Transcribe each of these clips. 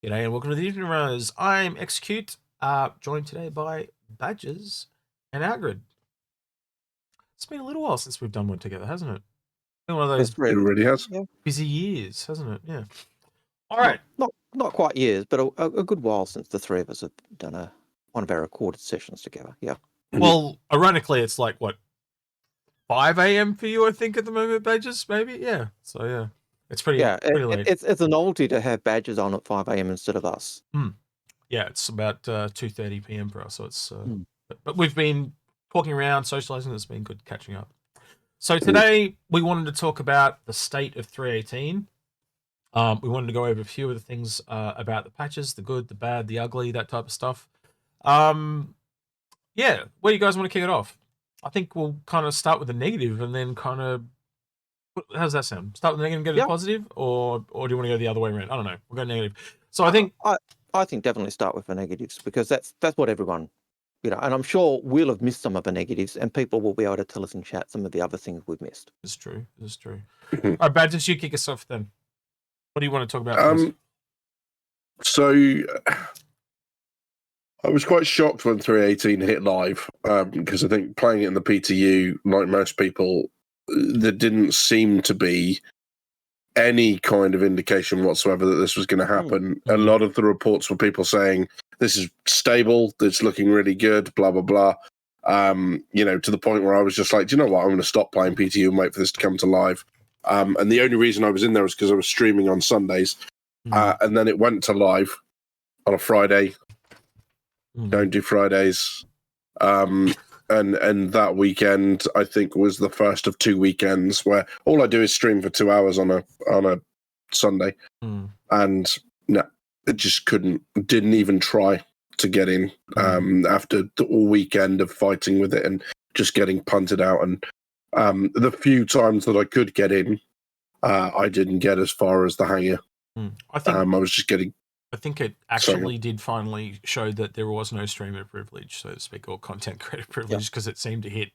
G'day and welcome to the Inforunners. I'm Execute, joined today by Badges and Algared. It's been a little while since we've done one together, hasn't it? Been one of those It really has. busy years, hasn't it? Yeah. All right. Not quite years, but a good while since the three of us have done one of our recorded sessions together. Yeah. Well, ironically, it's like, what, 5 a.m. for you, I think, at the moment, Badges, maybe? Yeah. So, yeah. It's pretty late. It's a novelty to have Badges on at 5 a.m. instead of us. Yeah, it's about 2:30 p.m. for us, so it's... But we've been talking around, socializing. It's been good catching up. So today we wanted to talk about the state of 3.18. We wanted to go over a few of the things about the patches, the good, the bad, the ugly, that type of stuff. Yeah, where do you guys want to kick it off? I think we'll kind of start with the negative and then kind of... How does that sound? Start with the negative and go to the positive? Or do you want to go the other way around? I don't know. We'll go negative. So I think... I think definitely start with the negatives because that's what everyone... and I'm sure we'll have missed some of the negatives and people will be able to tell us in chat some of the other things we've missed. It's true. It's true. All right, Badges, you kick us off then. What do you want to talk about? So I was quite shocked when 3.18 hit live because I think playing it in the PTU, like most people, there didn't seem to be any kind of indication whatsoever that this was going to happen. A lot of the reports were people saying this is stable, it's looking really good, blah, blah, blah. To the point where I was just like, do you know what? I'm going to stop playing PTU and wait for this to come to live. And the only reason I was in there was because I was streaming on Sundays. And then it went to live on a Friday. Don't do Fridays. And that weekend, I think, was the first of 2 weekends where all I do is stream for 2 hours on a Sunday. And no, it just didn't even try to get in after the weekend of fighting with it and just getting punted out. And the few times that I could get in, I didn't get as far as the hangar. I think I was just getting... I think it actually did finally show that there was no streamer privilege, so to speak, or content creator privilege, because it seemed to hit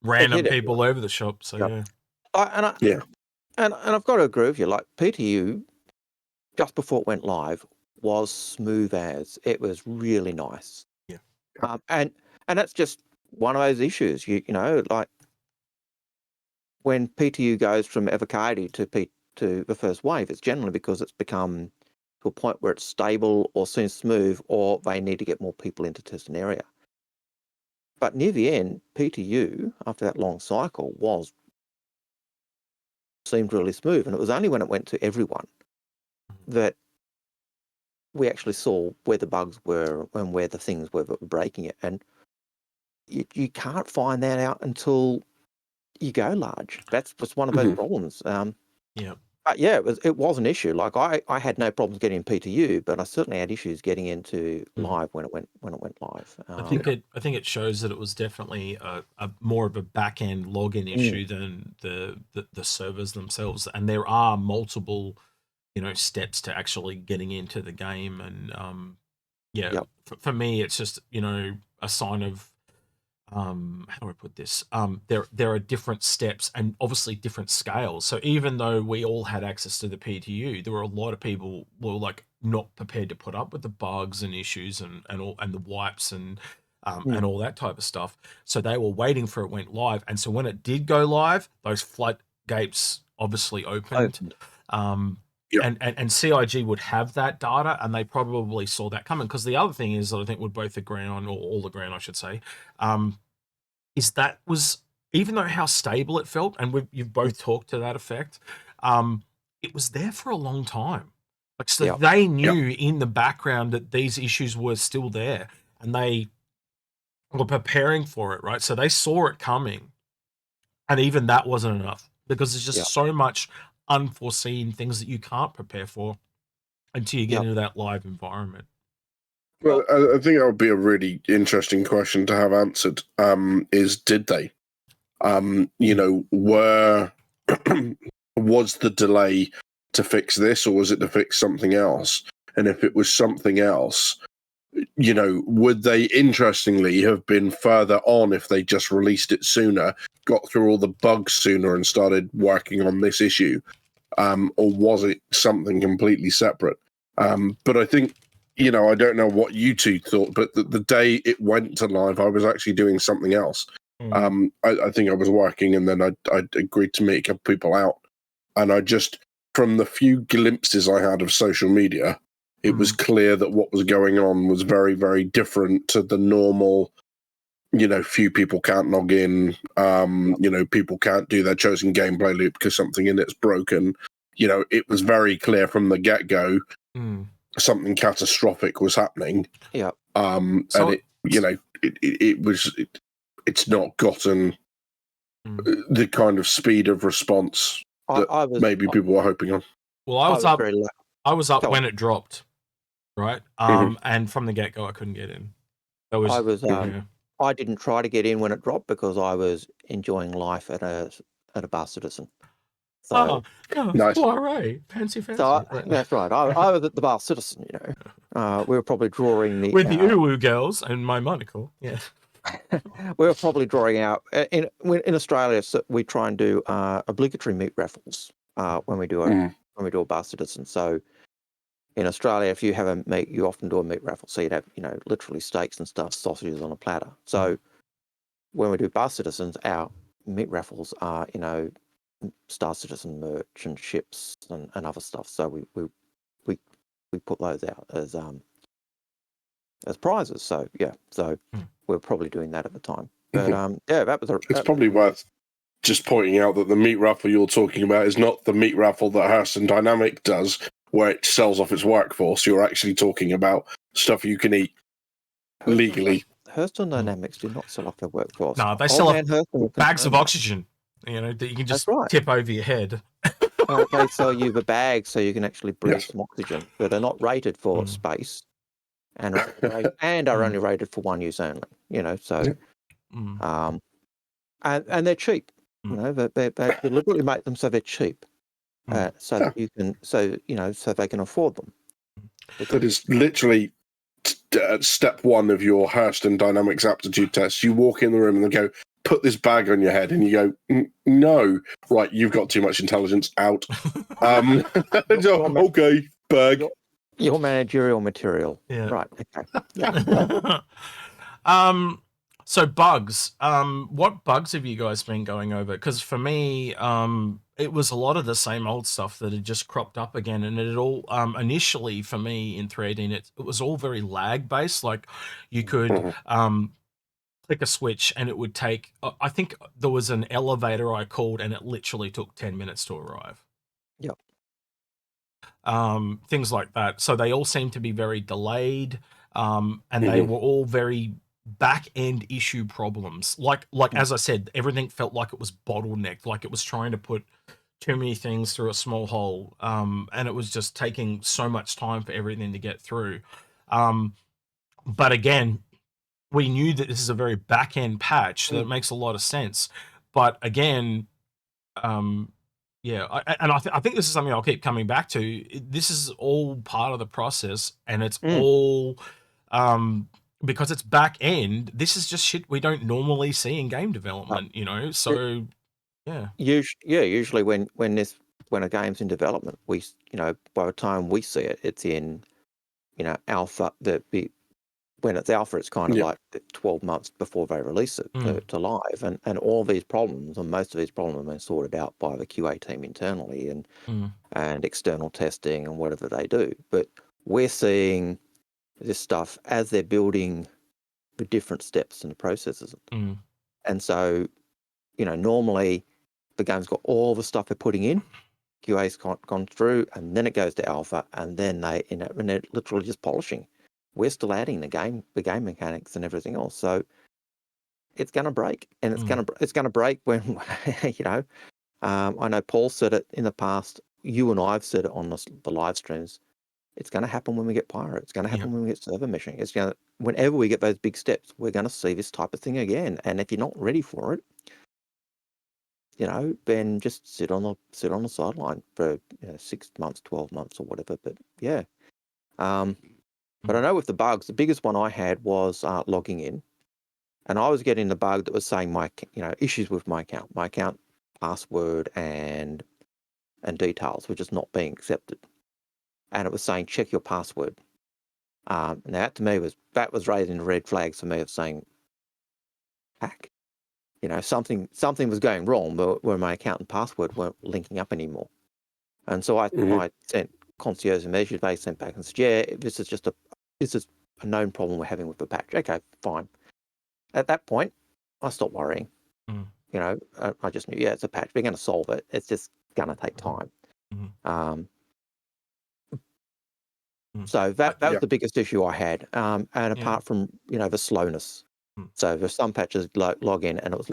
random people over the shop. So And I've got to agree with you. Like PTU, just before it went live, was smooth as. It was really nice. Yeah. And that's just one of those issues. You know, like when PTU goes from Avocado to the first wave, it's generally because it's become to a point where it's stable or seems smooth, or they need to get more people into test an area. But near the end, PTU, after that long cycle, seemed really smooth. And it was only when it went to everyone that we actually saw where the bugs were and where the things were that were breaking it. And you can't find that out until you go large. That's one of those problems. But yeah, it was an issue. Like I had no problems getting in PTU, but I certainly had issues getting into live when it went live. I think it shows that it was definitely a more of a back end login issue than the servers themselves. And there are multiple, steps to actually getting into the game. And for me, it's just a sign of how do I put this? There are different steps and obviously different scales. So even though we all had access to the PTU, there were a lot of people who were like not prepared to put up with the bugs and issues and the wipes and all that type of stuff. So they were waiting for it went live. And so when it did go live, those floodgates obviously opened. And CIG would have that data, and they probably saw that coming. Because the other thing is that I think would both agree on, or all agree on, I should say, is that was, even though how stable it felt, and you've both talked to that effect, it was there for a long time. Like, so they knew in the background that these issues were still there, and they were preparing for it, right? So they saw it coming, and even that wasn't enough, because there's just so much unforeseen things that you can't prepare for until you get into that live environment. Well, I think that would be a really interesting question to have answered. Is did they? Was the delay to fix this, or was it to fix something else? And if it was something else, would they interestingly have been further on if they just released it sooner, got through all the bugs sooner and started working on this issue? Or was it something completely separate? But I think, I don't know what you two thought, but the day it went to live, I was actually doing something else. I think I was working, and then I agreed to meet a couple people out. And I just, from the few glimpses I had of social media, it was clear that what was going on was very, very different to the normal, few people can't log in, people can't do their chosen gameplay loop because something in it's broken. It was very clear from the get-go something catastrophic was happening. Yeah. And it's not gotten the kind of speed of response that maybe people were hoping on. Well, I was up when it dropped, right? And from the get-go, I couldn't get in. I didn't try to get in when it dropped because I was enjoying life at a Bar Citizen. So, nice. Soiree, fancy. That's right. I was at the Bar Citizen. We were probably drawing with the Uwu girls and my monocle. Yeah, we were probably drawing out in Australia. So we try and do obligatory meat raffles when we do a Bar Citizen. So in Australia, if you have a meat, you often do a meat raffle. So you'd have literally steaks and stuff, sausages on a platter. So when we do Bar Citizens, our meat raffles are Star Citizen merch and ships and other stuff. So we put those out as prizes. So we're probably doing that at the time. But that was it's probably worth just pointing out that the meat raffle you're talking about is not the meat raffle that Hearthstone Dynamic does, where it sells off its workforce. You're actually talking about stuff you can eat legally. Hearthstone Dynamics do not sell off their workforce. No, they sell off bags of oxygen. That you can just tip over your head. They sell you the bag so you can actually breathe some oxygen, but they're not rated for space, and are only rated for one use only. And they're cheap. They deliberately make them so they're cheap, so that you can, so they can afford them. That is literally step one of your Hearthstone Dynamics aptitude test. You walk in the room and they go, put this bag on your head, and you go, no, right, you've got too much intelligence, out. Okay, bag. Your managerial material. Yeah. Right, okay. Yeah. So bugs. What bugs have you guys been going over? Because for me, it was a lot of the same old stuff that had just cropped up again, and it all initially for me in 318, it was all very lag based. Like you could click a switch and it would take, I think there was an elevator I called and it literally took 10 minutes to arrive. Yep. Things like that. So they all seem to be very delayed, and they were all very back end issue problems. Like as I said, everything felt like it was bottlenecked, like it was trying to put too many things through a small hole, and it was just taking so much time for everything to get through. But again, we knew that this is a very back end patch, so it makes a lot of sense. But again, I think this is something I'll keep coming back to. This is all part of the process, and it's all because it's back end. This is just shit we don't normally see in game development, So usually when a game's in development, we by the time we see it, it's in alpha. When it's alpha, it's kind of like 12 months before they release it to live, and all these problems, and most of these problems have been sorted out by the QA team internally and external testing and whatever they do. But we're seeing this stuff as they're building the different steps and the processes. And so, normally the game's got all the stuff they're putting in, QA's gone through, and then it goes to alpha, and then and they're literally just polishing. We're still adding the game mechanics and everything else. So it's going to break, and it's going to break when I know Paul said it in the past. You and I've said it on the live streams. It's going to happen when we get Pyro. It's going to happen when we get server meshing. It's going to, whenever we get those big steps, we're going to see this type of thing again. And if you're not ready for it, then just sit on the sideline for 6 months, 12 months, or whatever. But yeah. But I know with the bugs, the biggest one I had was logging in, and I was getting the bug that was saying issues with my account password and details were just not being accepted. and it was saying check your password. Now that to me was raising a red flag for me of saying, hack. Something was going wrong where my account and password weren't linking up anymore. And so I sent concierge a message. They sent back and said, yeah, this is a known problem we're having with the patch. Okay, fine. At that point, I stopped worrying. I just knew, it's a patch. We're going to solve it. It's just going to take time. So that was the biggest issue I had. And apart from, the slowness. So there's some patches log in and it was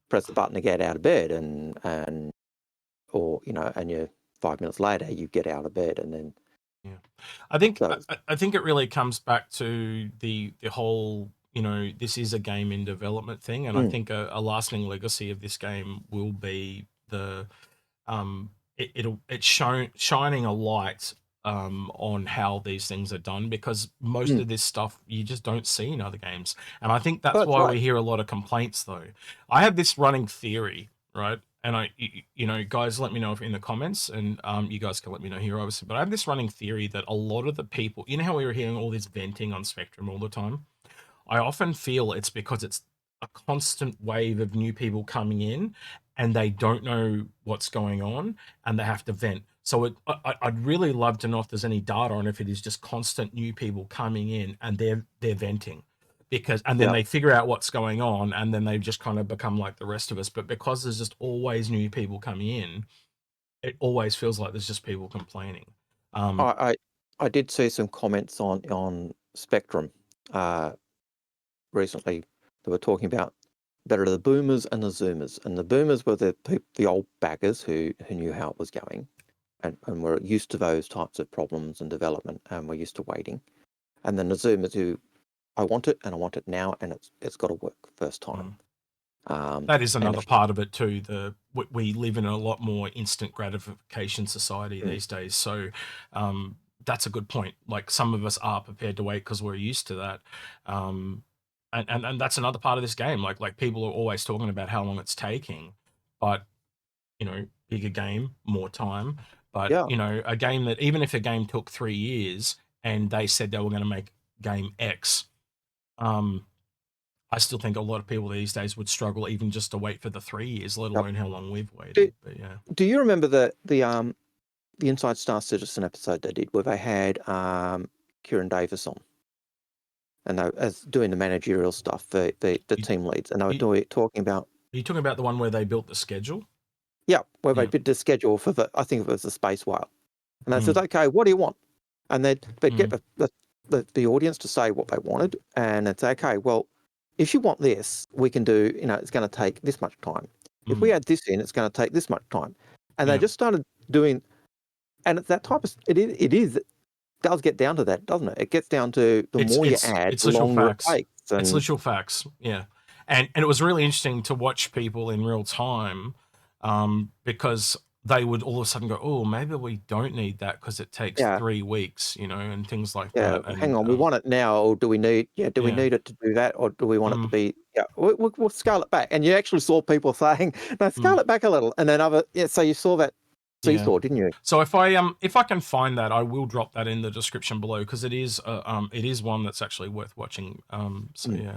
press the button to get out of bed and you 5 minutes later you get out of bed and then. I think it really comes back to the whole, this is a game in development thing. And I think a lasting legacy of this game will be it's shining a light on how these things are done, because most of this stuff you just don't see in other games. And I think that's why we hear a lot of complaints, though. I have this running theory, right? And guys, let me know if in the comments, and you guys can let me know here, obviously. But I have this running theory that a lot of the people, how we were hearing all this venting on Spectrum all the time? I often feel it's because it's a constant wave of new people coming in and they don't know what's going on and they have to vent. So I'd really love to know if there's any data on if it is just constant new people coming in and they're venting. And then they figure out what's going on and then they just kind of become like the rest of us. But because there's just always new people coming in, it always feels like there's just people complaining. I did see some comments on Spectrum recently. They were talking about there are the boomers and the zoomers, and the boomers were the old baggers who knew how it was going and were used to those types of problems and development and were used to waiting. And then the zoomers who I want it and I want it now and it's got to work first time. That is another part of it too. We live in a lot more instant gratification society these days. So that's a good point. Like some of us are prepared to wait because we're used to that. And that's another part of this game. Like people are always talking about how long it's taking, but bigger game, more time. But a game that, even if a game took 3 years and they said they were going to make game X, I still think a lot of people these days would struggle even just to wait for the 3 years, let alone how long we've waited. But yeah. Do you remember the Inside Star Citizen episode they did where they had Kieran Davis on, and they as doing the managerial stuff, the team leads, and they were talking about. Are you talking about the one where they built the schedule? Yeah, where they did the schedule for I think it was the Space Whale, and they said, "Okay, what do you want?" And they'd get the audience to say what they wanted, and they'd say, "Okay, well, if you want this, we can do. It's going to take this much time. If we add this in, it's going to take this much time." And they just started doing, and it's that type of it does get down to that, doesn't it? It gets down to the more you add, the longer it takes. It's literal facts, yeah. And it was really interesting to watch people in real time, because they would all of a sudden go, "Oh, maybe we don't need that because it takes 3 weeks," and things like that. And, hang on, we want it now, or do we need? We need it to do that, or do we want it to be? Yeah, we'll scale it back. And you actually saw people saying, "No, scale it back a little," and then so you saw that seesaw, didn't you? So if I can find that, I will drop that in the description below because it is one that's actually worth watching. So yeah.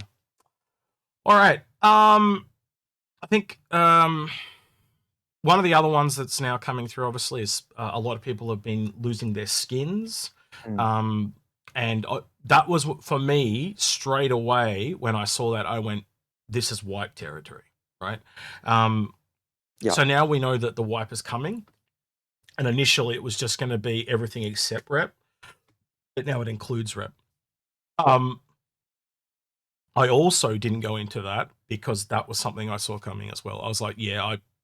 All right. I think one of the other ones that's now coming through, obviously, is a lot of people have been losing their skins. And that was, for me, straight away, when I saw that, I went, this is wipe territory, right? So now we know that the wipe is coming. And initially, it was just going to be everything except rep. But now it includes rep. I also didn't go into that because that was something I saw coming as well. I was like,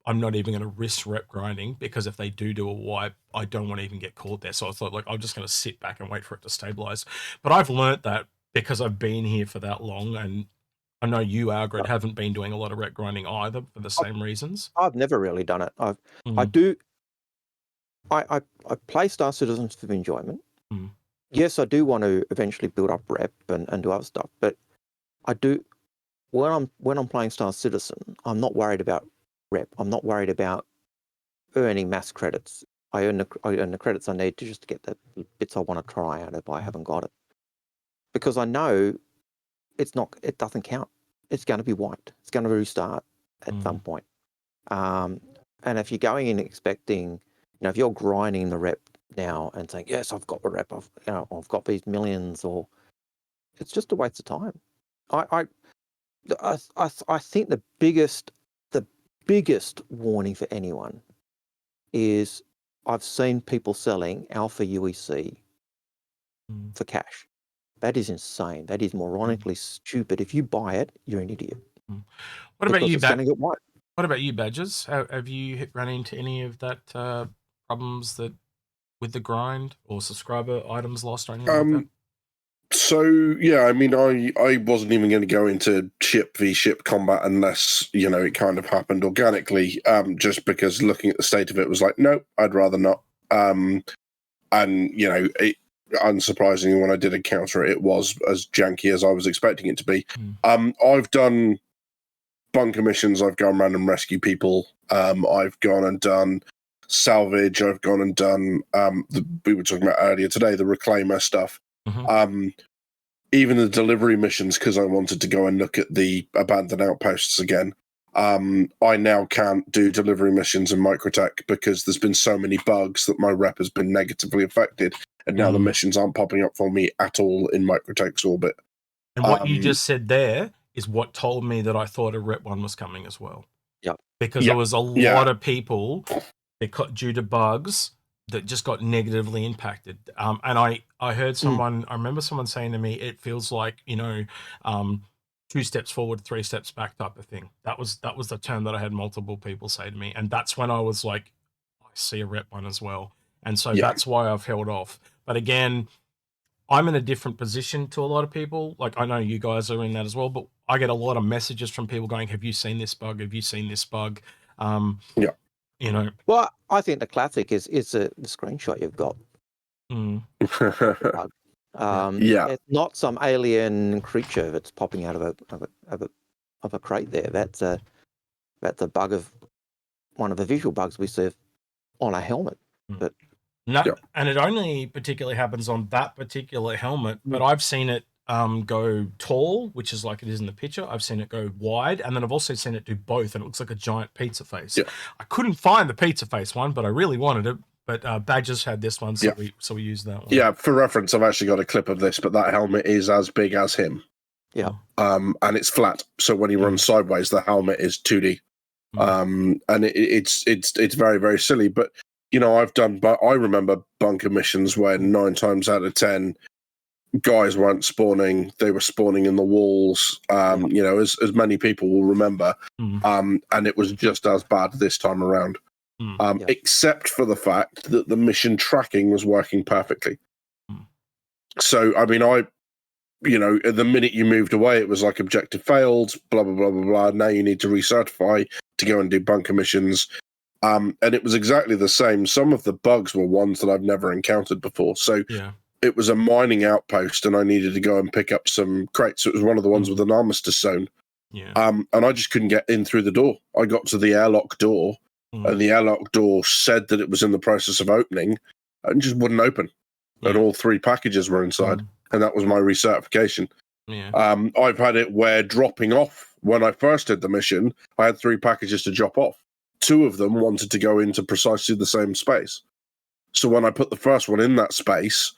I'm not even going to risk rep grinding because if they do a wipe, I don't want to even get caught there. So I thought, like, I'm just going to sit back and wait for it to stabilize. But I've learnt that because I've been here for that long, and I know you, Algared, haven't been doing a lot of rep grinding either for the same reasons. I've never really done it. I do. I play Star Citizens for enjoyment. Yes, I do want to eventually build up rep and do other stuff, but I do when I'm playing Star Citizen, I'm not worried about rep. I'm not worried about earning mass credits. I earn the credits I need to just get the bits I want to try out if I haven't got it, because I know it doesn't count. It's going to be wiped. It's going to restart at some point. And if you're going in expecting, if you're grinding the rep now and saying, yes, I've got the rep, I've got these millions, or it's just a waste of time. I think the biggest warning for anyone is I've seen people selling alpha UEC for cash. That is insane. That is moronically stupid. If you buy it, you're an idiot. What about you, it's going to get wiped. What about you, Badgers? Have you run into any of that problems that with the grind or subscriber items lost or anything like that? So yeah, I mean, I wasn't even going to go into ship v ship combat unless it kind of happened organically. Just because looking at the state of it was like, no, I'd rather not. And unsurprisingly, when I did encounter it, it was as janky as I was expecting it to be. I've done bunker missions. I've gone random rescue people. I've gone and done salvage. I've gone and done we were talking about earlier today, the reclaimer stuff. Even the delivery missions, because I wanted to go and look at the abandoned outposts again. I now can't do delivery missions in Microtech because there's been so many bugs that my rep has been negatively affected, and now the missions aren't popping up for me at all in Microtech's orbit. And what you just said there is what told me that I thought a rep 1 was coming as well. Yeah, because there was a lot of people that due to bugs that just got negatively impacted. And I heard someone, I remember someone saying to me, it feels like, 2 steps forward, 3 steps back type of thing. That was the term that I had multiple people say to me. And that's when I was like, I see a rep 1 as well. And so that's why I've held off. But again, I'm in a different position to a lot of people. Like, I know you guys are in that as well, but I get a lot of messages from people going, have you seen this bug? Have you seen this bug? Well, I think the classic is the screenshot you've got. It's not some alien creature that's popping out of a crate there. That's a bug of one of the visual bugs we see on a helmet. But and it only particularly happens on that particular helmet, but I've seen it go tall, which is like it is in the picture. I've seen it go wide, and then I've also seen it do both, and it looks like a giant pizza face. I couldn't find the pizza face one, but I really wanted it. But Badgers had this one, so we used that one. Yeah, for reference, I've actually got a clip of this, but that helmet is as big as him. And it's flat, so when he runs sideways, the helmet is 2D. And it's very, very silly. But I remember bunker missions where 9 times out of 10 guys weren't spawning; they were spawning in the walls. As many people will remember. And it was just as bad this time around. Except for the fact that the mission tracking was working perfectly. So, I mean, the minute you moved away, it was like objective failed, blah, blah, blah, blah, blah. Now you need to recertify to go and do bunker missions. And it was exactly the same. Some of the bugs were ones that I've never encountered before. So it was a mining outpost and I needed to go and pick up some crates. It was one of the ones with an armistice zone. And I just couldn't get in through the door. I got to the airlock door. And the airlock door said that it was in the process of opening and just wouldn't open. And all 3 packages were inside. And that was my recertification. I've had it where dropping off, when I first did the mission, I had 3 packages to drop off. 2 of them wanted to go into precisely the same space. So when I put the first one in that space,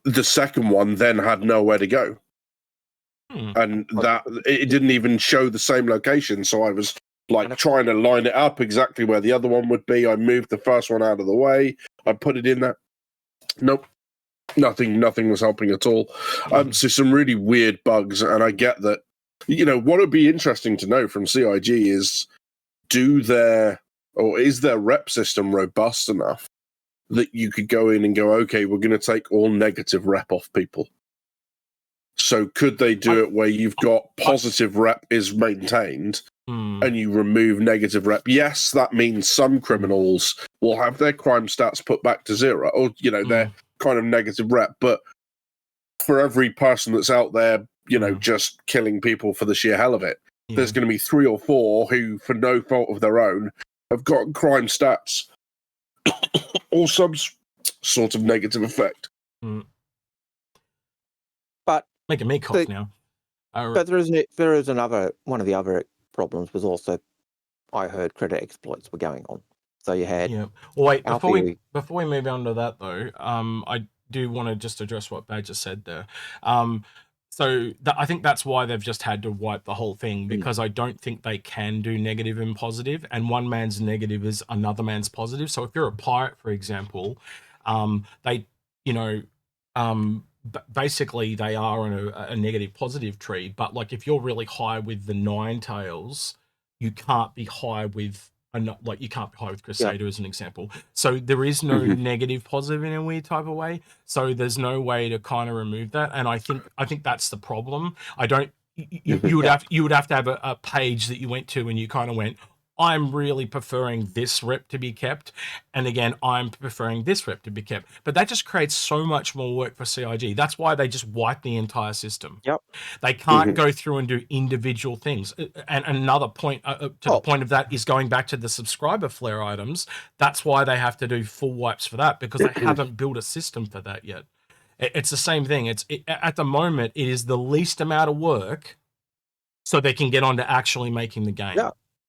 the second one then had nowhere to go. And that it didn't even show the same location. So I was trying to line it up exactly where the other one would be. I moved the first one out of the way. I put it in there. Nope. Nothing was helping at all. So some really weird bugs. And I get that, what would be interesting to know from CIG is, is their rep system robust enough that you could go in and go, okay, we're going to take all negative rep off people. So could they do it where you've got positive rep is maintained and you remove negative rep? Yes, that means some criminals will have their crime stats put back to 0 or, their kind of negative rep. But for every person that's out there, just killing people for the sheer hell of it, there's going to be 3 or 4 who, for no fault of their own, have got crime stats or some sort of negative effect. But making me cough now. But there is another one of the other problems was also I heard credit exploits were going on. So you had Well, wait, before Alfie- we move on to that though, I do want to just address what Badger said there. So I think that's why they've just had to wipe the whole thing, because I don't think they can do negative and positive, and one man's negative is another man's positive. So if you're a pirate, for example, they, basically they are on a negative positive tree, but like if you're really high with the Nine Tails, you can't be high with you can't be high with Crusader as an example. So there is no negative positive in a weird type of way. So there's no way to kind of remove that. And I think that's the problem. You would have to have a page that you went to and you kind of went, I'm really preferring this rep to be kept. And again, I'm preferring this rep to be kept. But that just creates so much more work for CIG. That's why they just wipe the entire system. Yep. They can't go through and do individual things. And another point the point of that is going back to the subscriber flare items. That's why they have to do full wipes for that, because they haven't built a system for that yet. It's the same thing. At the moment, it is the least amount of work so they can get on to actually making the game.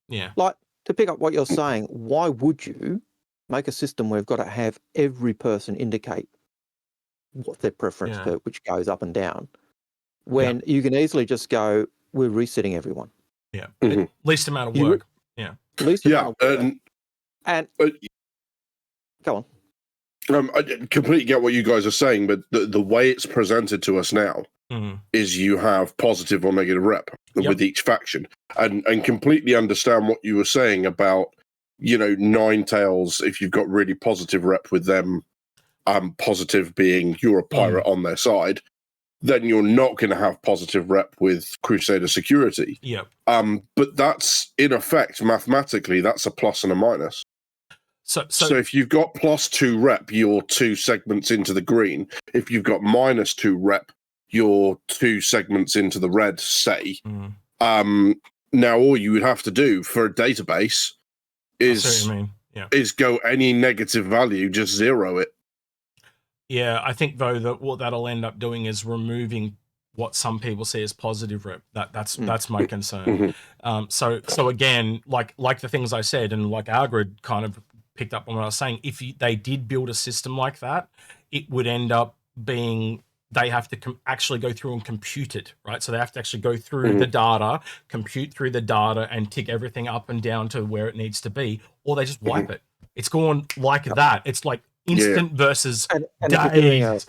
Yeah. Like, to pick up what you're saying, why would you make a system where we've got to have every person indicate what their preference for which goes up and down, when you can easily just go, we're resetting everyone. Yeah. Least amount of work. Least amount of work. And go on. I completely get what you guys are saying, but the way it's presented to us now is you have positive or negative rep with each faction, and completely understand what you were saying about, Nine Tails. If you've got really positive rep with them, positive being you're a pirate on their side, then you're not going to have positive rep with Crusader Security. But that's in effect mathematically that's a plus and a minus. So if you've got +2 rep, you're 2 segments into the green. If you've got -2 rep, you're 2 segments into the red, say. Now all you would have to do for a database is go any negative value, just zero it. Yeah, I think though that what that'll end up doing is removing what some people see as positive rep. That's my concern. So again, like the things I said, and like Algared kind of picked up on what I was saying, if they did build a system like that, it would end up being they have to actually go through and compute it, right? So they have to actually go through the data, compute through the data, and tick everything up and down to where it needs to be, or they just wipe it. It's going like that. It's like instant versus days.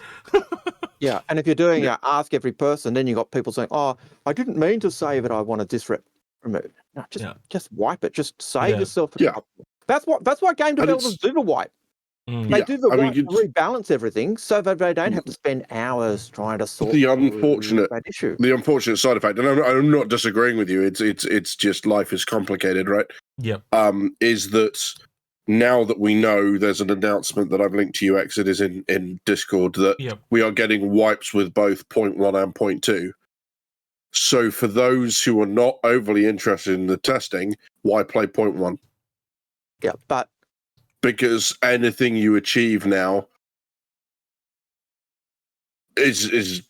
And if you're doing ask every person, then you got people saying, "Oh, I didn't mean to say that I want a disrep removed." No, just wipe it. Just save yourself. That's what game developers do the wipe. They do the wipe to rebalance everything so that they don't have to spend hours trying to sort the unfortunate that issue. The unfortunate side effect, and I'm not disagreeing with you. It's just life is complicated, right? Is that now that we know there's an announcement that I've linked to you, Exit is in Discord, that we are getting wipes with both 0.1 and 0.2. So for those who are not overly interested in the testing, why play 0.1? But because anything you achieve now is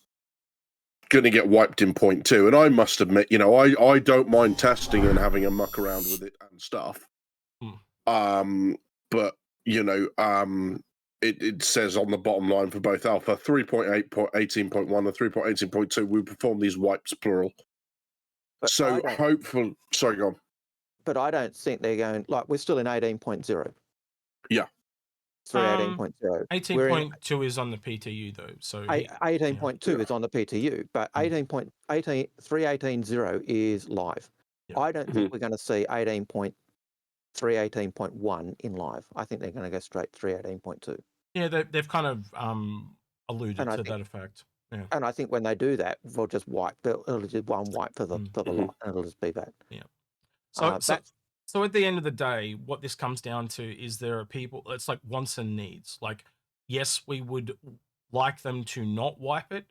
going to get wiped in 0.2. And I must admit, I don't mind testing and having a muck around with it and stuff. But it says on the bottom line for both Alpha 3.8, 18.1 and 3.18.2, we perform these wipes plural. So hopefully, sorry, go on. But I don't think they're going, we're still in 18.0. Yeah. 18.0. 18.2 is on the PTU though. So 18.2 is on the PTU, but 3.18.0 is live. I don't think we're going to see 18.1 in live. I think they're going to go straight 3.18.2. Yeah, they've kind of alluded to that effect. Yeah. And I think when they do that, they'll just wipe. It'll just one wipe for the lot, and it'll just be that. Yeah. So at the end of the day, what this comes down to is there are people, it's like wants and needs. Like, yes, we would like them to not wipe it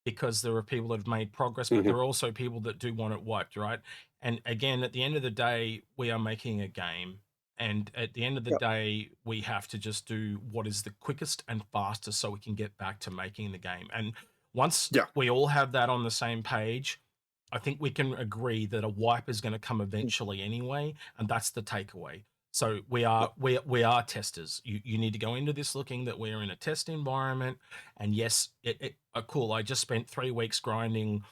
because there are people that have made progress, but there are also people that do want it wiped, right? And again, at the end of the day, we are making a game And at the end of the Yep. day, we have to just do what is the quickest and fastest so we can get back to making the game. And once Yeah. we all have that on the same page, I think we can agree that a wipe is going to come eventually anyway, and that's the takeaway. So we are testers. You need to go into this looking that we're in a test environment, and yes, cool. I just spent 3 weeks grinding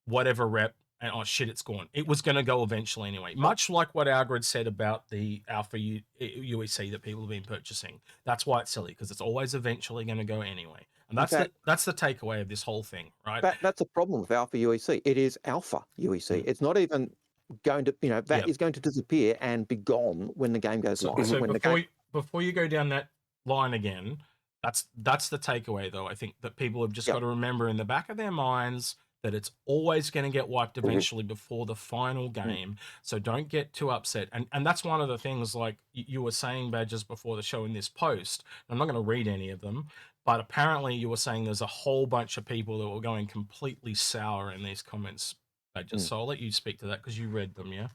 whatever rep, and oh shit, it's gone. It was going to go eventually anyway. Much like what Algared said about the Alpha UEC that people have been purchasing. That's why it's silly, because it's always eventually going to go anyway. And that's that's the takeaway of this whole thing, right? That's a problem with Alpha UEC. It is Alpha UEC. It's not even going to, that is going to disappear and be gone when the game goes live. So when before you go down that line again, that's the takeaway, though. I think that people have just got to remember in the back of their minds that it's always going to get wiped eventually before the final game. So don't get too upset. And that's one of the things, like you were saying, Badges, before the show in this post. I'm not going to read any of them, but apparently you were saying there's a whole bunch of people that were going completely sour in these comments, Badges. So I'll let you speak to that because you read them, yeah?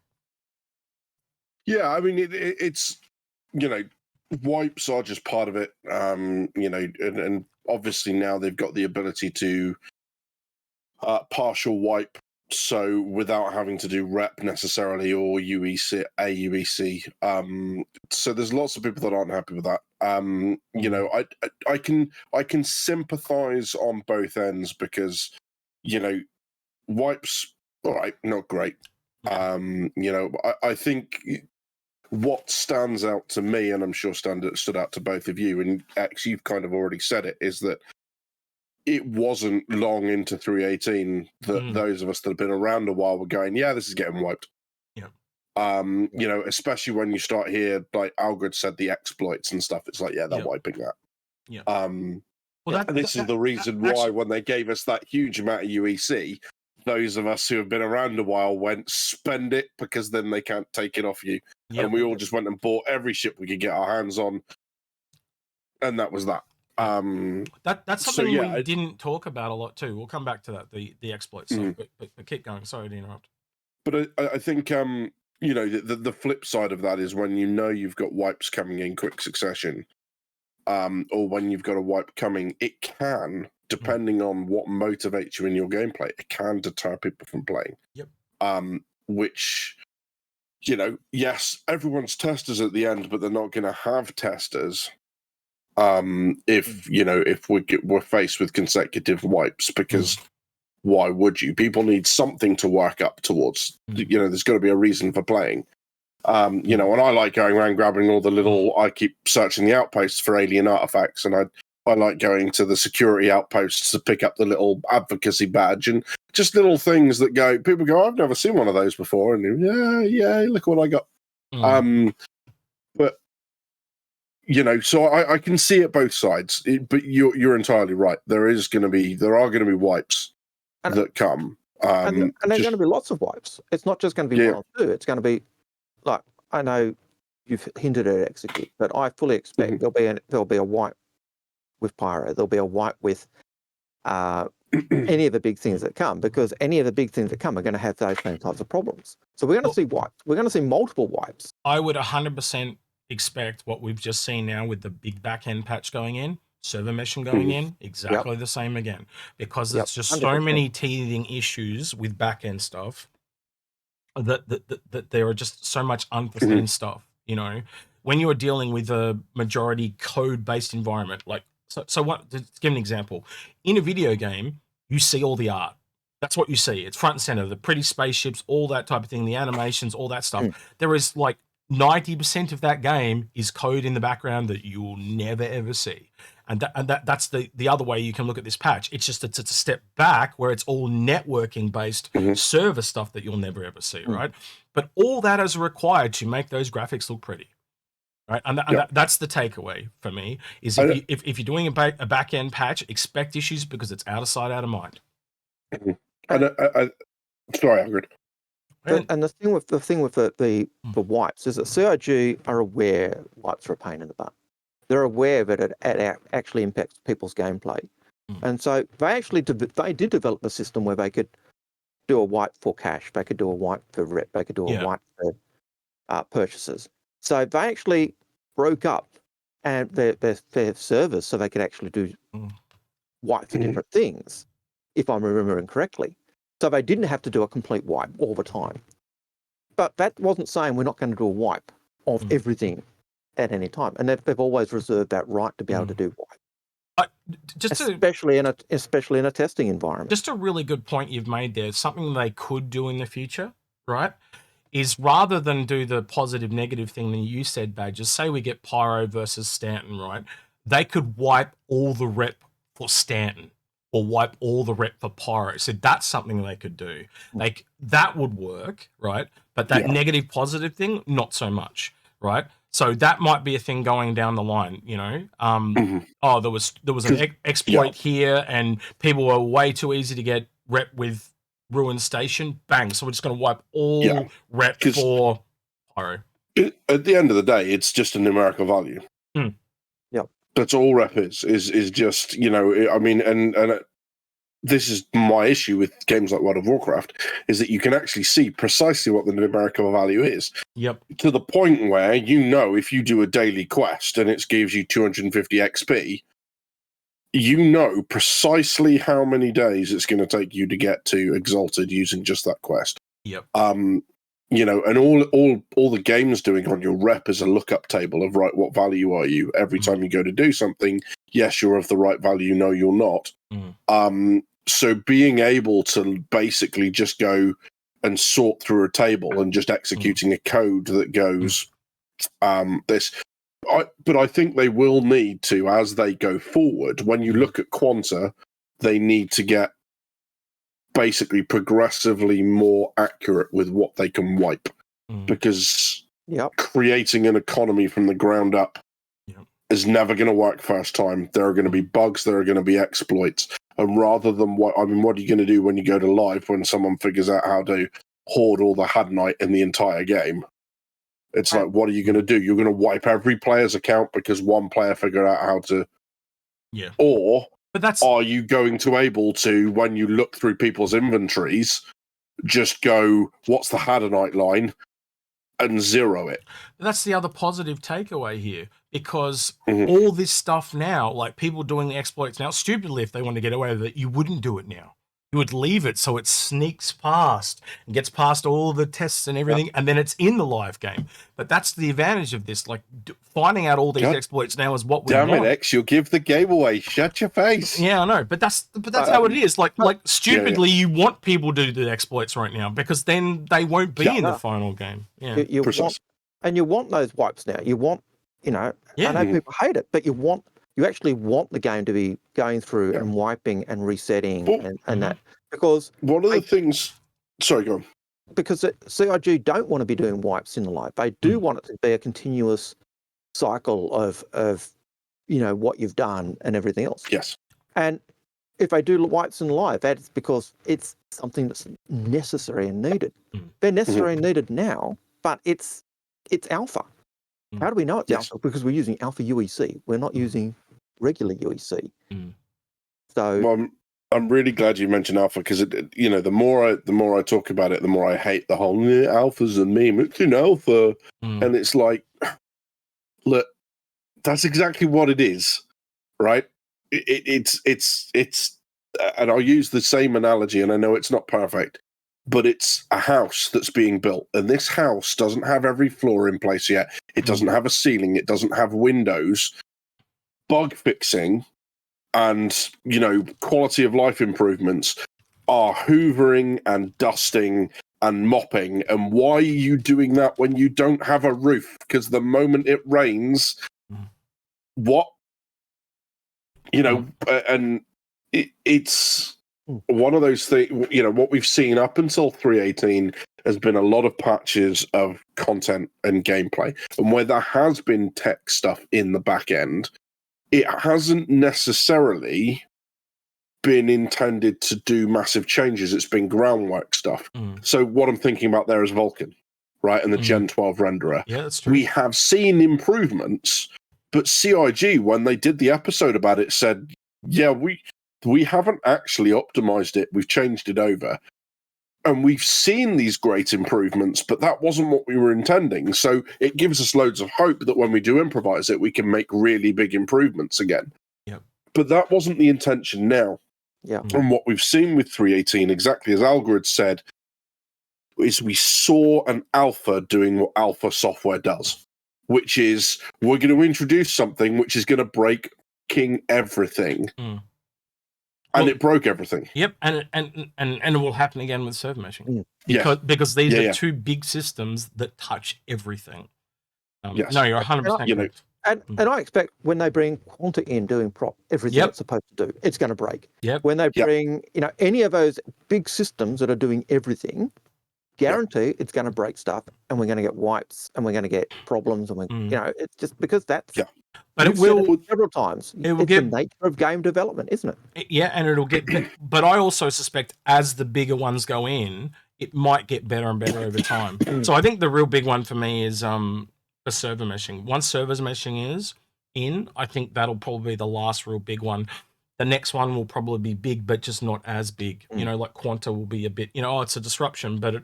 Yeah, I mean, it's, wipes are just part of it, and obviously now they've got the ability to partial wipe, so without having to do rep necessarily or UEC, so there's lots of people that aren't happy with that. I can sympathize on both ends because, wipes, all right, not great. I think what stands out to me, and I'm sure stood out to both of you, and actually you've kind of already said it, is that it wasn't long into 3.18 that those of us that have been around a while were going, yeah, this is getting wiped. Yeah. Especially when you start here, like Algared said, the exploits and stuff, it's like, yeah, they're wiping that. Yeah. Well, this is the reason why when they gave us that huge amount of UEC, those of us who have been around a while went, spend it, because then they can't take it off you. Yep. And we all just went and bought every ship we could get our hands on. And that was that. That's something we didn't talk about a lot too. We'll come back to that, the exploit stuff, but keep going. Sorry to interrupt. But I think, the flip side of that is when you've got wipes coming in quick succession, or when you've got a wipe coming, it can, depending on what motivates you in your gameplay, it can deter people from playing. Yep. Which, yes, everyone's testers at the end, but they're not going to have testers if we're faced with consecutive wipes, because why would you? People need something to work up towards. There's got to be a reason for playing. And I like going around grabbing all the little, I keep searching the outposts for alien artifacts, and I like going to the security outposts to pick up the little advocacy badge and just little things that people go, I've never seen one of those before. And yeah, look what I got. But, so I can see it both sides, but you're entirely right. There are going to be wipes that come. And there's going to be lots of wipes. It's not just going to be one or two. It's going to be, like, I know you've hinted at Execute, but I fully expect there'll be a wipe with Pyro. There'll be a wipe with any of the big things that come, because any of the big things that come are going to have those same types of problems. So we're going to see wipes. We're going to see multiple wipes. I would 100% expect what we've just seen now with the big back-end patch going in, server meshing going in, exactly the same again, because it's just 100%. So many teething issues with back-end stuff that there are just so much unforeseen stuff, when you are dealing with a majority code-based environment. Like, so what, to give an example, in a video game, you see all the art. That's what you see. It's front and center, the pretty spaceships, all that type of thing, the animations, all that stuff. There is like 90% of that game is code in the background that you will never ever see. And that's the other way you can look at this patch. It's just it's a step back where it's all networking based server stuff that you'll never ever see, right? But all that is required to make those graphics look pretty, right? And that's the takeaway for me, is if you're doing a back end patch, expect issues, because it's out of sight, out of mind. Sorry, Algared. And the thing with the wipes is that CIG are aware wipes are a pain in the butt. They're aware that it actually impacts people's gameplay, and so they did develop a system where they could do a wipe for cash, they could do a wipe for rep, they could do a wipe for purchases. So they actually broke up and their servers so they could actually do wipe for different things, if I'm remembering correctly. So they didn't have to do a complete wipe all the time. But that wasn't saying we're not going to do a wipe of everything at any time. And they've always reserved that right to be able to do wipe. Especially in a testing environment. Just a really good point you've made there. Something they could do in the future, right, is rather than do the positive negative thing that you said, Badges, say we get Pyro versus Stanton, right, they could wipe all the rep for Stanton or wipe all the rep for Pyro. So that's something they could do. Like, that would work, right? But that negative positive thing, not so much, right? So that might be a thing going down the line, you know. Oh, there was an exploit here, and people were way too easy to get rep with Ruin Station. Bang! So we're just going to wipe all rep for Pyro. At the end of the day, it's just a numerical value. That's all rep is just, you know. I mean, and this is my issue with games like World of Warcraft, is that you can actually see precisely what the numerical value is. To the point where, you know, if you do a daily quest and it gives you 250 XP, you know precisely how many days it's going to take you to get to Exalted using just that quest. You know, and all the game's doing on your rep is a lookup table of, right, what value are you? Every time you go to do something, yes, you're of the right value, no, you're not. So being able to basically just go and sort through a table and just executing a code that goes this. But I think they will need to, as they go forward, when you look at Quanta, they need to get basically progressively more accurate with what they can wipe. Because creating an economy from the ground up is never going to work first time. There are going to be bugs, there are going to be exploits. And rather than what are you going to do when you go to live when someone figures out how to hoard all the Hadnite in the entire game? It's like, what are you going to do? You're going to wipe every player's account because one player figured out how to. Or are you going to able to, when you look through people's inventories, just go, what's the Hadnite line, and zero it? That's the other positive takeaway here, because all this stuff now, like people doing the exploits now, stupidly, if they want to get away with it, you wouldn't do it now. You would leave it so it sneaks past and gets past all the tests and everything, and then it's in the live game. But that's the advantage of this. Like, finding out all these exploits now is what we want. Damn it, X, you'll give the game away. Shut your face. Yeah, I know. But that's how it is. Like stupidly, you want people to do the exploits right now because then they won't be in the final game. You want those wipes now. You want, you know, I know people hate it, but you actually want the game to be going through and wiping and resetting and that. Because one of the things... Sorry, go on. Because CIG don't want to be doing wipes in the live. They do want it to be a continuous cycle of you know, what you've done and everything else. Yes. And if they do wipes in live, that's because it's something that's necessary and needed. They're necessary and needed now, but it's alpha. How do we know it's alpha? Because we're using alpha UEC. We're not using regular UEC. So well, I'm really glad you mentioned alpha, because you know, the more I talk about it, the more I hate the whole alpha's a meme. It's an alpha, and it's like, look, that's exactly what it is, right? It's and I'll use the same analogy, and I know it's not perfect, but it's a house that's being built, and this house doesn't have every floor in place yet. It doesn't have a ceiling. It doesn't have windows. Bug fixing and, you know, quality of life improvements are hoovering and dusting and mopping. And why are you doing that when you don't have a roof? Because the moment it rains, what? You know, and it's one of those things, you know, what we've seen up until 3.18 has been a lot of patches of content and gameplay. And where there has been tech stuff in the back end, it hasn't necessarily been intended to do massive changes. It's been groundwork stuff. So what I'm thinking about there is Vulkan, right? And the Gen 12 renderer. Yeah, that's true. We have seen improvements, but CIG, when they did the episode about it, said, yeah, we haven't actually optimized it. We've changed it over. And we've seen these great improvements, but that wasn't what we were intending. So it gives us loads of hope that when we do improvise it, we can make really big improvements again. Yep. But that wasn't the intention now. Yeah. And what we've seen with 3.18, exactly as Algared said, is we saw an alpha doing what alpha software does, which is we're going to introduce something which is going to break everything. And Well, it broke everything. Yep, and it will happen again with server meshing. Yeah. Because these are two big systems that touch everything. Yes. No, you're 100% correct. And I expect when they bring Quanta in doing everything it's supposed to do, it's going to break. Yep. When they bring any of those big systems that are doing everything, guarantee it's going to break stuff, and we're going to get wipes, and we're going to get problems, and it's just because that's. Yeah. But it will several times. It's the nature of game development, isn't it? Yeah, and it'll get. But I also suspect as the bigger ones go in, it might get better and better over time. So I think the real big one for me is the server meshing. Once server meshing is in, I think that'll probably be the last real big one. The next one will probably be big, but just not as big. Like Quanta will be a bit. It's a disruption, but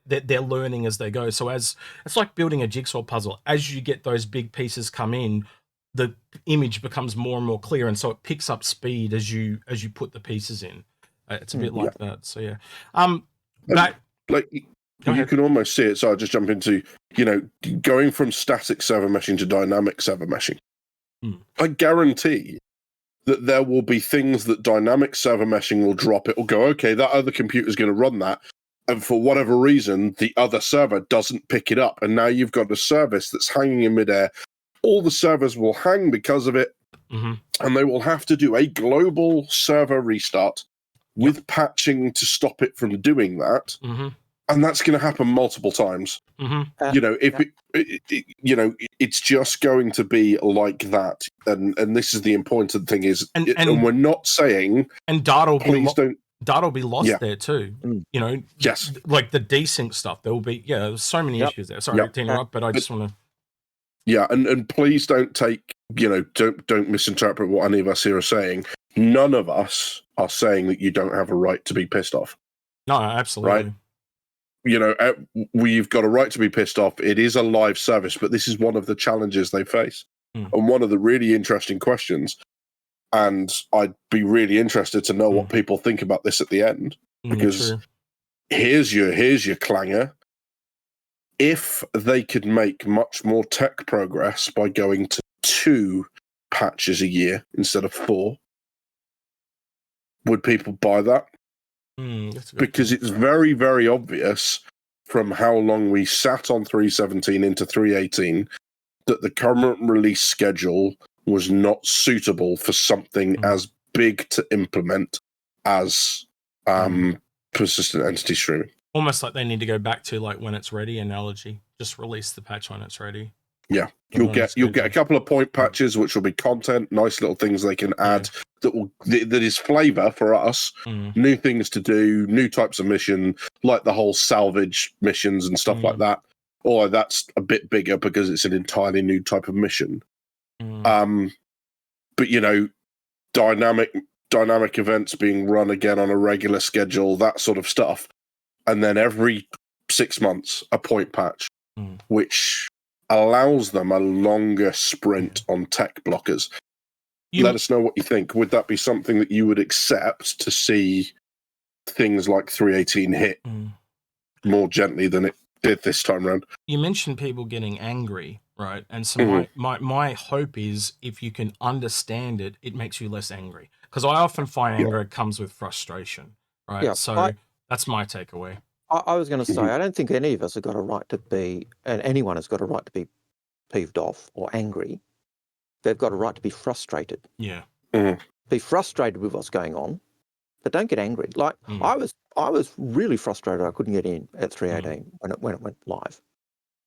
they're learning as they go. So it's like building a jigsaw puzzle. As you get those big pieces come in, the image becomes more and more clear, and so it picks up speed as you put the pieces in. It's a bit like that. So yeah, you can almost see it. So I'll just jump into going from static server meshing to dynamic server meshing. I guarantee that there will be things that dynamic server meshing will drop. It will go, okay, that other computer is going to run that, and for whatever reason, the other server doesn't pick it up, and now you've got a service that's hanging in midair. All the servers will hang because of it, and they will have to do a global server restart with patching to stop it from doing that. And that's going to happen multiple times. It's just going to be like that. And this is the important thing is, and we're not saying, and data will be lost Yeah. there too. Yes. Like the desync stuff, there will be there's so many issues there. Sorry to interrupt, but I just want to. Yeah, and please don't take, don't misinterpret what any of us here are saying. None of us are saying that you don't have a right to be pissed off. No, absolutely. Right? We've got a right to be pissed off. It is a live service, but this is one of the challenges they face. And one of the really interesting questions, and I'd be really interested to know what people think about this at the end, because here's your clanger. If they could make much more tech progress by going to 2 patches a year instead of 4, would people buy that? Because it's very, very obvious from how long we sat on 3.17 into 3.18 that the current release schedule was not suitable for something as big to implement as persistent entity streaming. Almost like they need to go back to like when it's ready analogy. Just release the patch when it's ready. Yeah, you'll get a couple of point patches, which will be content, nice little things they can add that is flavor for us, new things to do, new types of mission, like the whole salvage missions and stuff like that. Or that's a bit bigger because it's an entirely new type of mission. But dynamic events being run again on a regular schedule, that sort of stuff. And then every 6 months, a point patch, which allows them a longer sprint on tech blockers. Let us know what you think. Would that be something that you would accept to see things like 3.18 hit more gently than it did this time around? You mentioned people getting angry, right? And so my hope is if you can understand it, it makes you less angry. Because I often find anger comes with frustration, right? Yeah, so that's my takeaway. I was going to say, I don't think any of us have got a right to be, and anyone has got a right to be peeved off or angry. They've got a right to be frustrated. Yeah. Be frustrated with what's going on, but don't get angry. Like I was really frustrated I couldn't get in at 3.18 when it went live.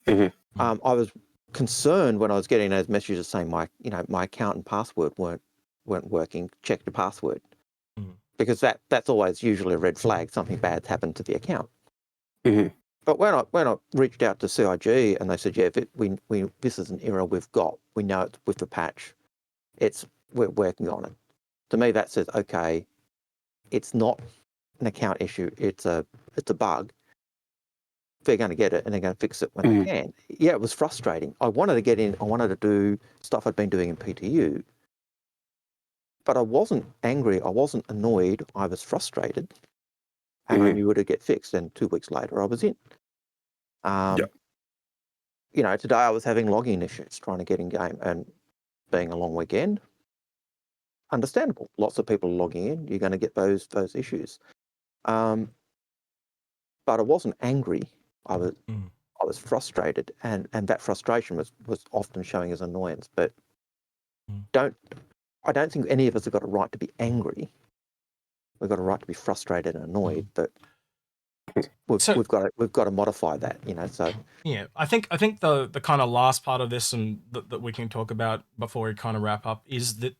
I was concerned when I was getting those messages saying my account and password weren't working. Check the password. Because that's always usually a red flag. Something bad's happened to the account. But when I reached out to CIG and they said, this is an error we've got. We know it's with the patch. We're working on it. To me, that says, okay, it's not an account issue. It's a it's a bug. They're going to get it and they're going to fix it when they can. Yeah, it was frustrating. I wanted to get in. I wanted to do stuff I'd been doing in PTU, but I wasn't angry. I wasn't annoyed. I was frustrated, and I knew it would get fixed. And 2 weeks later, I was in. You know, today I was having logging issues trying to get in game, and being a long weekend, understandable. Lots of people logging in. You're going to get those issues. But I wasn't angry. I was frustrated, and that frustration was often showing as annoyance. But I don't think any of us have got a right to be angry. We've got a right to be frustrated and annoyed, but we've got to modify that, you know. So yeah, I think the kind of last part of this and that we can talk about before we kind of wrap up is that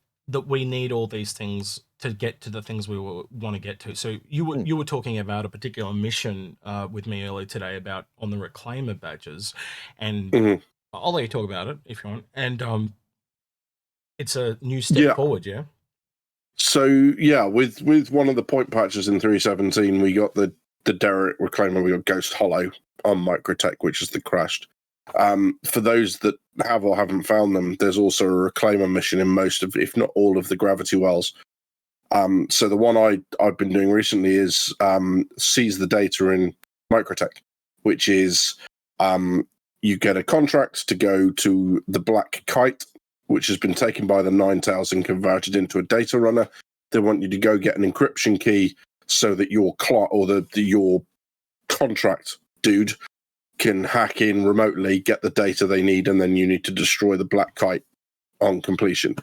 we need all these things to get to the things we want to get to. So you were talking about a particular mission with me earlier today about on the reclaimer badges, and I'll let you talk about it if you want. And it's a new step forward, yeah. So yeah, with one of the point patches in 3.17, we got the Derek reclaimer. We got Ghost Hollow on Microtech, which is the crashed. For those that have or haven't found them, there's also a reclaimer mission in most of, if not all of the gravity wells. So the one I've been doing recently is seize the data in Microtech, which is you get a contract to go to the Black Kite, which has been taken by the 9000, converted into a data runner. They want you to go get an encryption key so that your your contract dude can hack in remotely, get the data they need, and then you need to destroy the Black Kite on completion.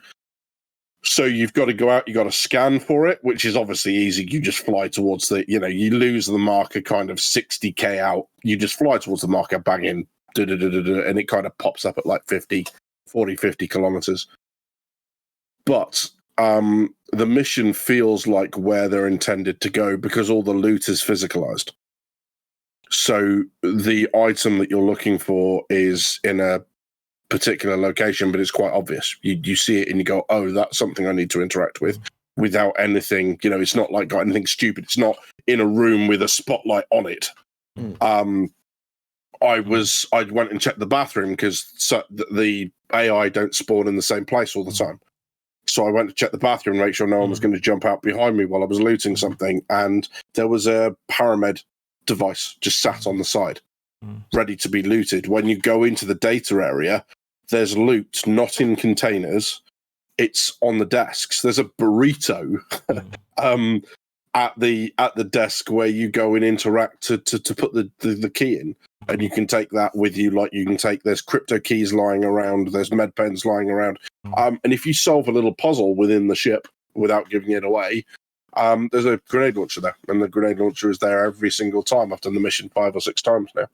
So you've got to go out, you've got to scan for it, which is obviously easy. You just fly towards you lose the marker kind of 60k out. You just fly towards the marker, bang in, and it kind of pops up at like 50 kilometers. But the mission feels like where they're intended to go because all the loot is physicalized. So the item that you're looking for is in a particular location, but it's quite obvious. You see it and you go, oh, that's something I need to interact with without anything. It's not like got anything stupid. It's not in a room with a spotlight on it. I went and checked the bathroom because the AI don't spawn in the same place all the time. So I went to check the bathroom and make sure no one was going to jump out behind me while I was looting something. And there was a paramed device just sat on the side, ready to be looted. When you go into the data area, there's loot not in containers. It's on the desks. There's a burrito at the desk where you go and interact to put the key in. And you can take that with you, like you can take, there's crypto keys lying around, there's med pens lying around. And if you solve a little puzzle within the ship without giving it away, there's a grenade launcher there. And the grenade launcher is there every single time. I've done the mission 5 or 6 times now.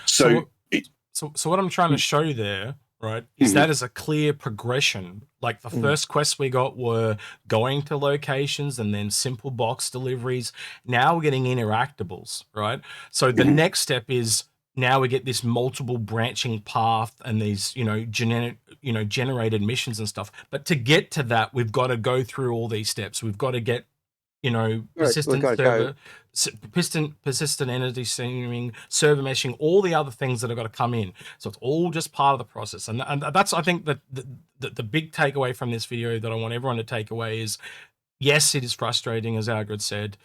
So what I'm trying to show you there, right, is that is a clear progression. Like the first quests we got were going to locations and then simple box deliveries. Now we're getting interactables, right? So the next step is, now we get this multiple branching path and these, generated missions and stuff. But to get to that, we've got to go through all these steps. We've got to get, persistent server, persistent entity streaming, server meshing, all the other things that have got to come in. So it's all just part of the process. And that's, I think, that the big takeaway from this video that I want everyone to take away is, yes, it is frustrating, as Algared said.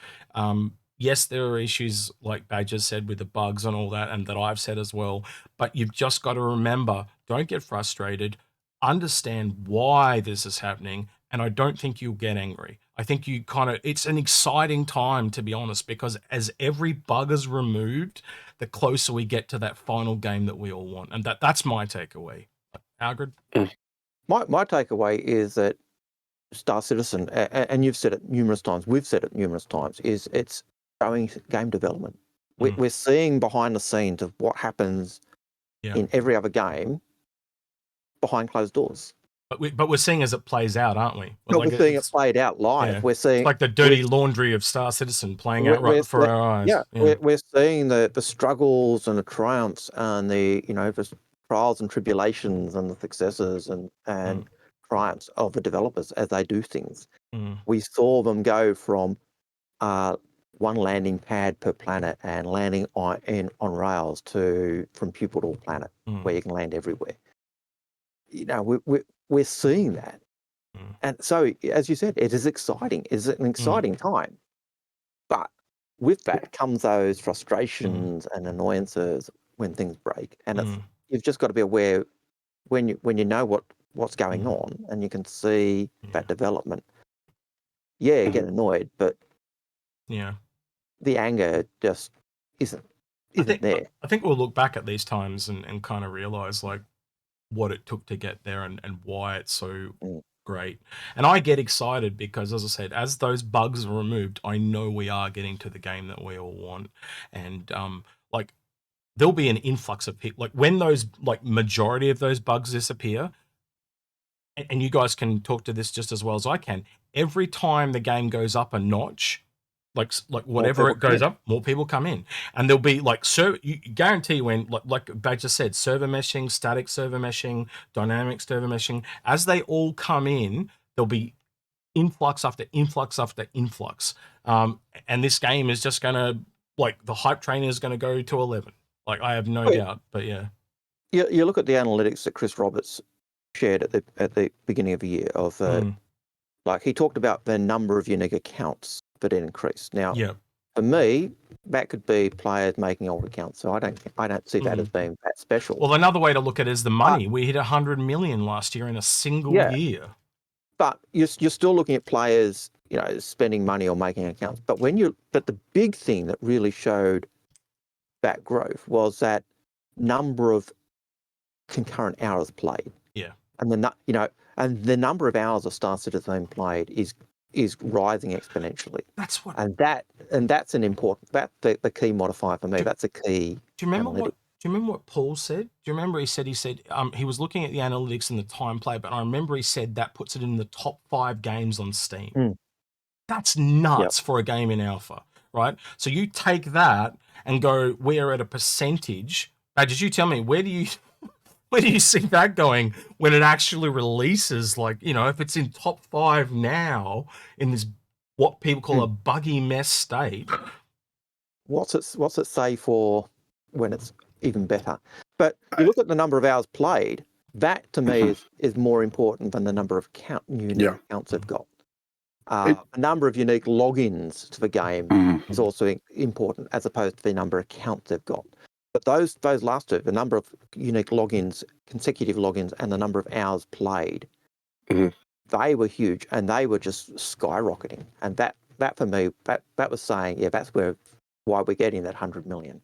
Yes, there are issues, like Badger said, with the bugs and all that, and that I've said as well. But you've just got to remember, don't get frustrated. Understand why this is happening, and I don't think you'll get angry. I think it's an exciting time, to be honest, because as every bug is removed, the closer we get to that final game that we all want. And that's my takeaway. Algared? My takeaway is that Star Citizen, and you've said it numerous times, we've said it numerous times, is it's showing game development. We're seeing behind the scenes of what happens in every other game behind closed doors. But we're seeing as it plays out, aren't we? We're seeing it played out live. Yeah. We're seeing it's like the dirty laundry of Star Citizen playing out right before our eyes. Yeah. We're seeing the struggles and the triumphs and the the trials and tribulations and the successes and triumphs of the developers as they do things. We saw them go from one landing pad per planet and landing on rails from pupil to planet where you can land everywhere. You know, we're seeing that. And so, as you said, it is exciting. It's an exciting time. But with that comes those frustrations and annoyances when things break. And you've just got to be aware when you know what's going on and you can see that development. Yeah, get annoyed, but the anger just isn't there. I think we'll look back at these times and kind of realize like what it took to get there and why it's so great. And I get excited because, as I said, as those bugs are removed, I know we are getting to the game that we all want. And like there'll be an influx of people. Like when those majority of those bugs disappear, and you guys can talk to this just as well as I can. Every time the game goes up a notch, like whatever it goes up, more people come in, and there'll be like you guarantee when like Badger said, server meshing, static server meshing, dynamic server meshing, as they all come in, there'll be influx after influx after influx, and this game is just gonna the hype train is gonna go to 11. Like I have no doubt, but you look at the analytics that Chris Roberts shared at the beginning of the year of like he talked about the number of unique accounts that it increased. Now, for me, that could be players making old accounts, so I don't see that as being that special. Well, another way to look at it is the money. We hit 100 million last year in a single year. But you're still looking at players, you know, spending money or making accounts. But the big thing that really showed that growth was that number of concurrent hours played. Yeah. And the number of hours of Star Citizen played is rising exponentially. That's what. And that's an important the key modifier for me. That's a key. Do you remember what Paul said? Do you remember he said he was looking at the analytics and the time play, but I remember he said that puts it in the top 5 games on Steam. That's nuts for a game in alpha, right? So you take that and go, we are at a percentage. Did you tell me where do you see that going when it actually releases? Like, you know, if it's in top 5 now in this what people call a buggy mess state. What's it say for when it's even better? But you look at the number of hours played. That to me is more important than the number of unique accounts they've got. A number of unique logins to the game is also important as opposed to the number of accounts they've got. But those last two, the number of unique logins, consecutive logins, and the number of hours played, they were huge and they were just skyrocketing. And that for me, that was saying, that's why we're getting that 100 million,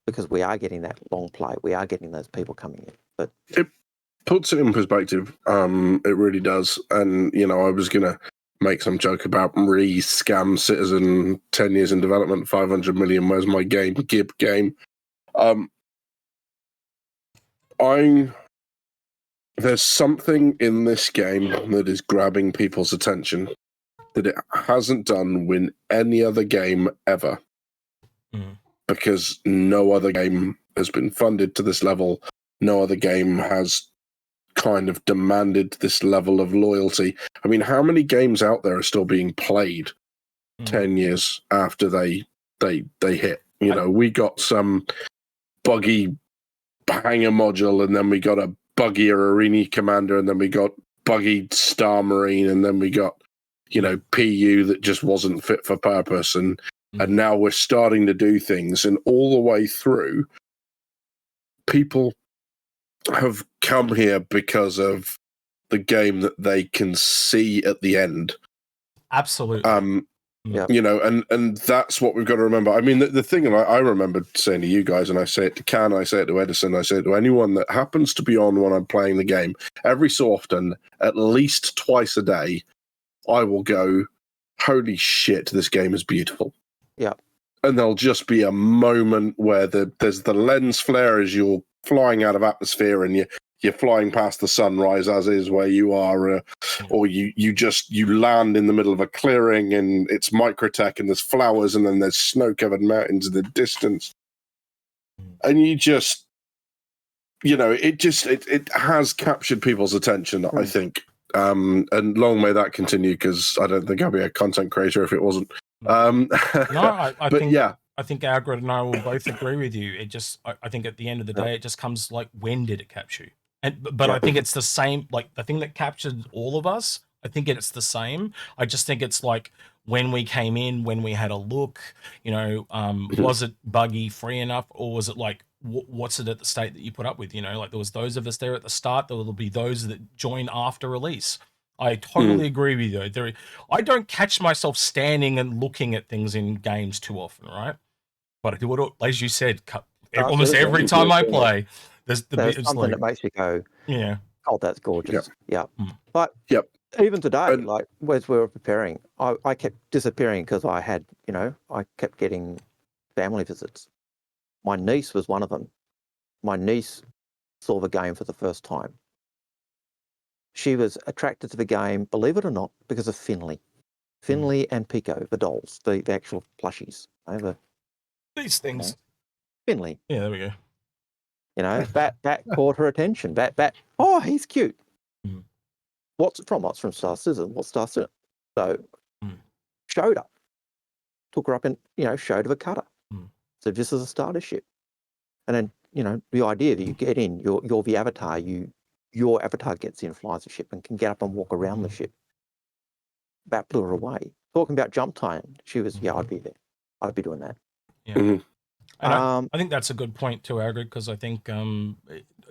because we are getting that long play. We are getting those people coming in. But it puts it in perspective. It really does. And, you know, I was going to make some joke about scam Citizen, 10 years in development, 500 million. Where's my game? Gib game. There's something in this game that is grabbing people's attention that it hasn't done with any other game ever. Because no other game has been funded to this level. No other game has kind of demanded this level of loyalty. I mean, how many games out there are still being played 10 years after they hit? You know, we got some buggy hangar module, and then we got a buggier Arena Commander, and then we got buggy Star Marine, and then we got, you know, PU that just wasn't fit for purpose. And now we're starting to do things, and all the way through, people have come here because of the game that they can see at the end. Absolutely. You know, and that's what we've got to remember. I mean, the thing, and I remember saying to you guys, and I say it to Can, I say it to Edison, I say it to anyone that happens to be on when I'm playing the game, every so often, at least twice a day, I will go, holy shit, this game is beautiful. Yeah. And there'll just be a moment where there's the lens flare as you're flying out of atmosphere and you're flying past the sunrise as is where you are, or you land in the middle of a clearing and it's microtech and there's flowers and then there's snow-covered mountains in the distance. And you just, you know, it has captured people's attention, I think. And long may that continue, because I don't think I'd be a content creator if it wasn't. Um, No, I but think yeah, I think Algared and I will both agree with you. It just, I think at the end of the Yeah. day, it just comes like, when did it capture you? But Yeah. I think it's the same. Like the thing that captured all of us, I think it's the same. I just think it's like when we came in, when we had a look. Was it buggy free enough, or was it like what's it at the state that you put up with? Like there was those of us there at the start. There will be those that join after release. I totally agree with you. I don't catch myself standing and looking at things in games too often, right? But I do it, as you said, almost Absolutely. every time I play. There's There's it's something like, that makes you go, yeah, "Oh, that's gorgeous." Yeah. Mm. But yep. even today, And like as we were preparing, I kept disappearing because I had, I kept getting family visits. My niece was one of them. My niece saw the game for the first time. She was attracted to the game, believe it or not, because of Finley and Pico, the dolls, the actual plushies. these things. Finley. Yeah, there we go. That caught her attention. That. Oh, he's cute. Mm. What's it from? What's from Star Citizen? What's Star Citizen? So Mm. showed her, took her up and showed her the cutter. Mm. So this is a starter ship, and then the idea that you get in, you're the avatar. Your avatar gets in, flies the ship, and can get up and walk around the ship. That blew her away. Talking about jump time, she was, I'd be there. I'd be doing that. Yeah. And I think that's a good point too, Agrid, because I think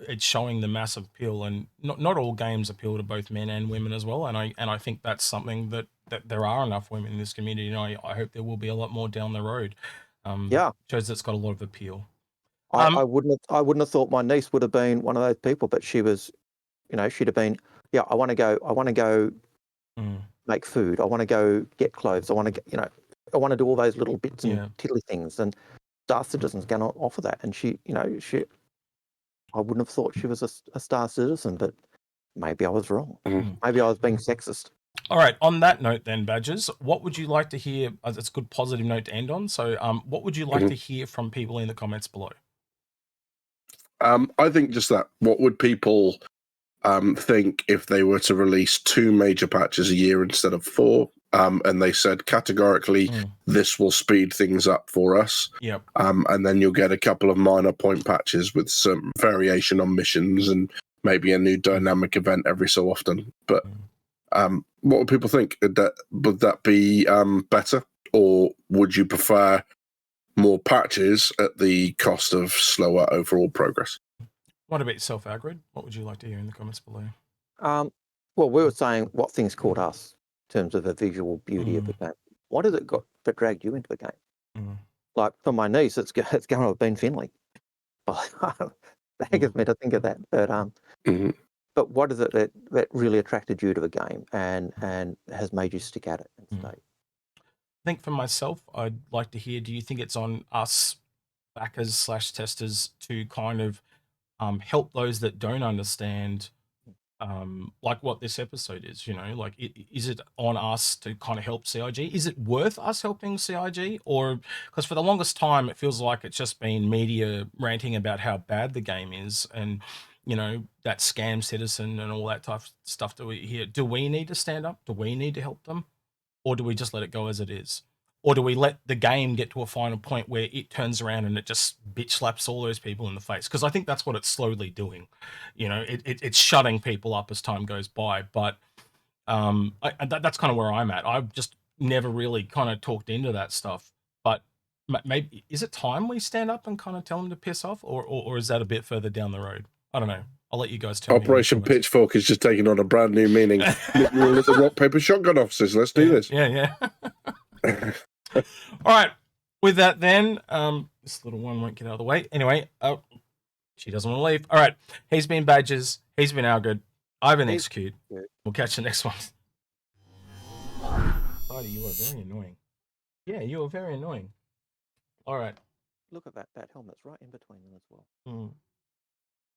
it's showing the massive appeal, and not all games appeal to both men and women as well. And I think that's something that there are enough women in this community, and I hope there will be a lot more down the road. Shows it's got a lot of appeal. I wouldn't have thought my niece would have been one of those people, but she was, she'd have been, I want to go make food. I want to go get clothes. I want to get, I want to do all those little bits and tiddly things. And Star Citizen's going to offer that. And she, I wouldn't have thought she was a Star Citizen, but maybe I was wrong. Maybe I was being sexist. All right. On that note, then, Badgers, what would you like to hear? It's a good positive note to end on. So, what would you like to hear from people in the comments below? I think just that. What would people think if they were to release 2 major patches a year instead of 4? And they said categorically, this will speed things up for us. Yep. And then you'll get a couple of minor point patches with some variation on missions and maybe a new dynamic event every so often. But what would people think? Would that be better, or would you prefer more patches at the cost of slower overall progress? What about yourself, Agrid? What would you like to hear in the comments below? Well, we were saying what things caught us in terms of the visual beauty of the game. What has it got that dragged you into the game? Like for my niece, it's going to have been Finley. Beggars me to think of that. But what is it that really attracted you to the game and has made you stick at it and stay? I think for myself, I'd like to hear, do you think it's on us backers / testers to kind of help those that don't understand like what this episode is, like is it on us to kind of help CIG? Is it worth us helping CIG? Or because for the longest time it feels like it's just been media ranting about how bad the game is, and that scam citizen and all that type of stuff that we hear. Do we need to stand up? Do we need to help them? Or do we just let it go as it is? Or do we let the game get to a final point where it turns around and it just bitch slaps all those people in the face? Because I think that's what it's slowly doing. It's shutting people up as time goes by. But that's kind of where I'm at. I've just never really kind of talked into that stuff. But maybe, is it time we stand up and kind of tell them to piss off? Or is that a bit further down the road? I don't know. I'll let you guys tell me. Operation Pitchfork is just taking on a brand new meaning. The rock, paper, shotgun officers. Let's do this. Yeah. All right. With that, then, this little one won't get out of the way. Anyway, she doesn't want to leave. All right. He's been Badgers. He's been Algared. I've been Execute. We'll catch you next one. Buddy, you are very annoying. Yeah, you are very annoying. All right. Look at that helmet's right in between them as well.